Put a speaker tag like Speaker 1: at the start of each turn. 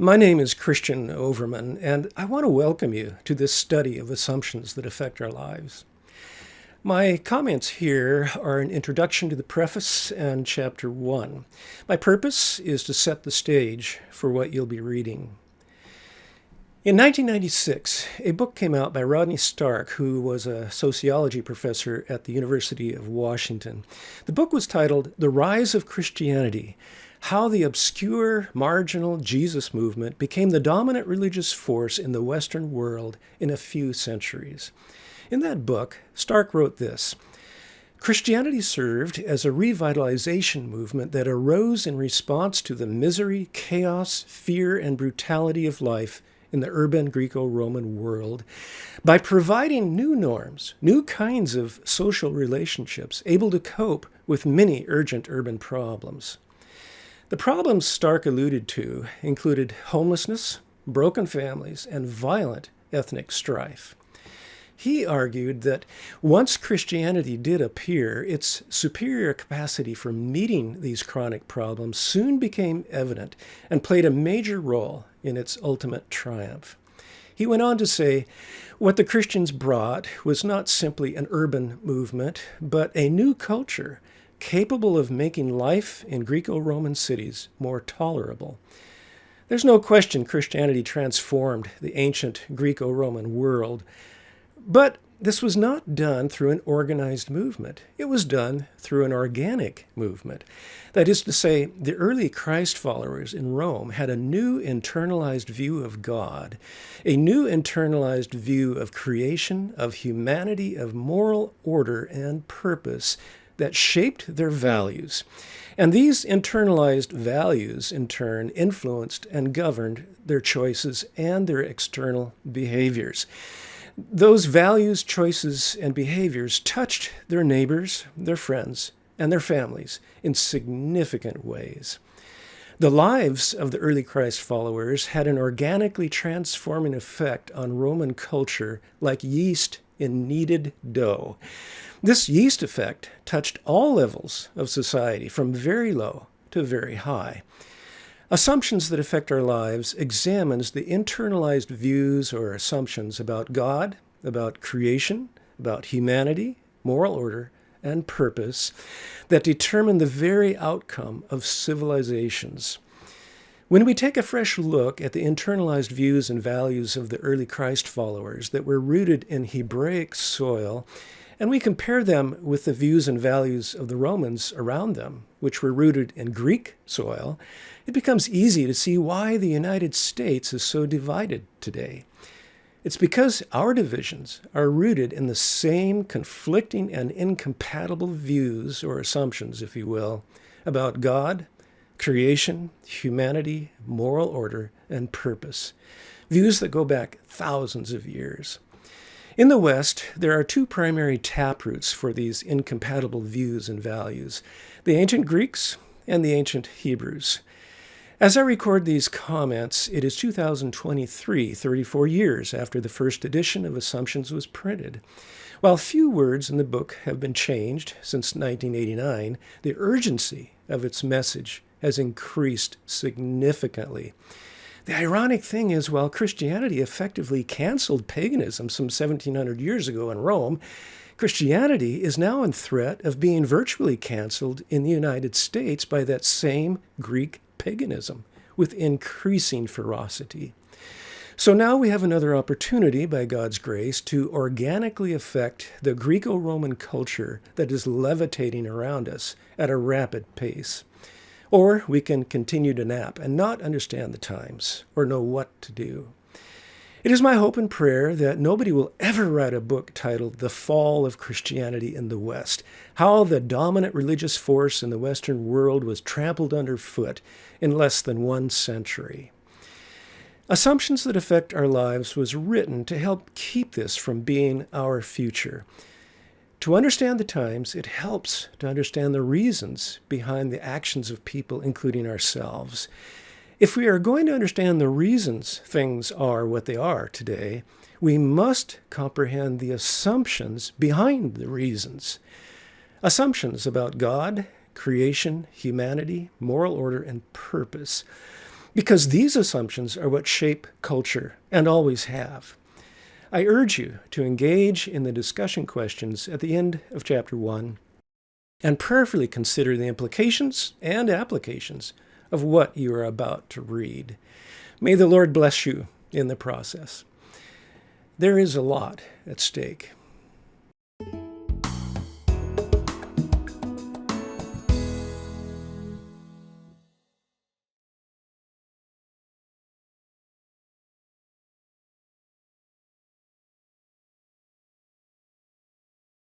Speaker 1: My name is Christian Overman, and I want to welcome you to this study of assumptions that affect our lives. My comments here are an introduction to the Preface and Chapter 1. My purpose is to set the stage for what you'll be reading. In 1996, a book came out by Rodney Stark, who was a sociology professor at the University of Washington. The book was titled The Rise of Christianity: How the Obscure, Marginal Jesus Movement Became the Dominant Religious Force in the Western World in a Few Centuries. In that book, Stark wrote this: Christianity served as a revitalization movement that arose in response to the misery, chaos, fear, and brutality of life in the urban Greco-Roman world by providing new norms, new kinds of social relationships, able to cope with many urgent urban problems. The problems Stark alluded to included homelessness, broken families, and violent ethnic strife. He argued that once Christianity did appear, its superior capacity for meeting these chronic problems soon became evident and played a major role in its ultimate triumph. He went on to say, what the Christians brought was not simply an urban movement, but a new culture capable of making life in Greco-Roman cities more tolerable. There's no question Christianity transformed the ancient Greco-Roman world, but this was not done through an organized movement. It was done through an organic movement. That is to say, the early Christ followers in Rome had a new internalized view of God, a new internalized view of creation, of humanity, of moral order and purpose that shaped their values. And these internalized values, in turn, influenced and governed their choices and their external behaviors. Those values, choices, and behaviors touched their neighbors, their friends, and their families in significant ways. The lives of the early Christ followers had an organically transforming effect on Roman culture like yeast in kneaded dough. This yeast effect touched all levels of society, from very low to very high. Assumptions that affect our lives examines the internalized views or assumptions about God, about creation, about humanity, moral order, and purpose that determine the very outcome of civilizations. When we take a fresh look at the internalized views and values of the early Christ followers that were rooted in Hebraic soil, and we compare them with the views and values of the Romans around them, which were rooted in Greek soil, it becomes easy to see why the United States is so divided today. It's because our divisions are rooted in the same conflicting and incompatible views, or assumptions, if you will, about God, creation, humanity, moral order, and purpose. Views that go back thousands of years. In the West, there are two primary taproots for these incompatible views and values: the ancient Greeks and the ancient Hebrews. As I record these comments, it is 2023, 34 years after the first edition of Assumptions was printed. While few words in the book have been changed since 1989, the urgency of its message has increased significantly. The ironic thing is, while Christianity effectively canceled paganism some 1700 years ago in Rome, Christianity is now in threat of being virtually canceled in the United States by that same Greek paganism with increasing ferocity. So now we have another opportunity, by God's grace, to organically affect the Greco-Roman culture that is levitating around us at a rapid pace. Or we can continue to nap and not understand the times or know what to do. It is my hope and prayer that nobody will ever write a book titled The Fall of Christianity in the West: How the Dominant Religious Force in the Western World Was Trampled Underfoot in Less than 1 Century. Assumptions That Affect Our Lives was written to help keep this from being our future. To understand the times, it helps to understand the reasons behind the actions of people, including ourselves. If we are going to understand the reasons things are what they are today, we must comprehend the assumptions behind the reasons. Assumptions about God, creation, humanity, moral order, and purpose. because these assumptions are what shape culture and always have. I urge you to engage in the discussion questions at the end of Chapter 1 and prayerfully consider the implications and applications of what you are about to read. May the Lord bless you in the process. There is a lot at stake.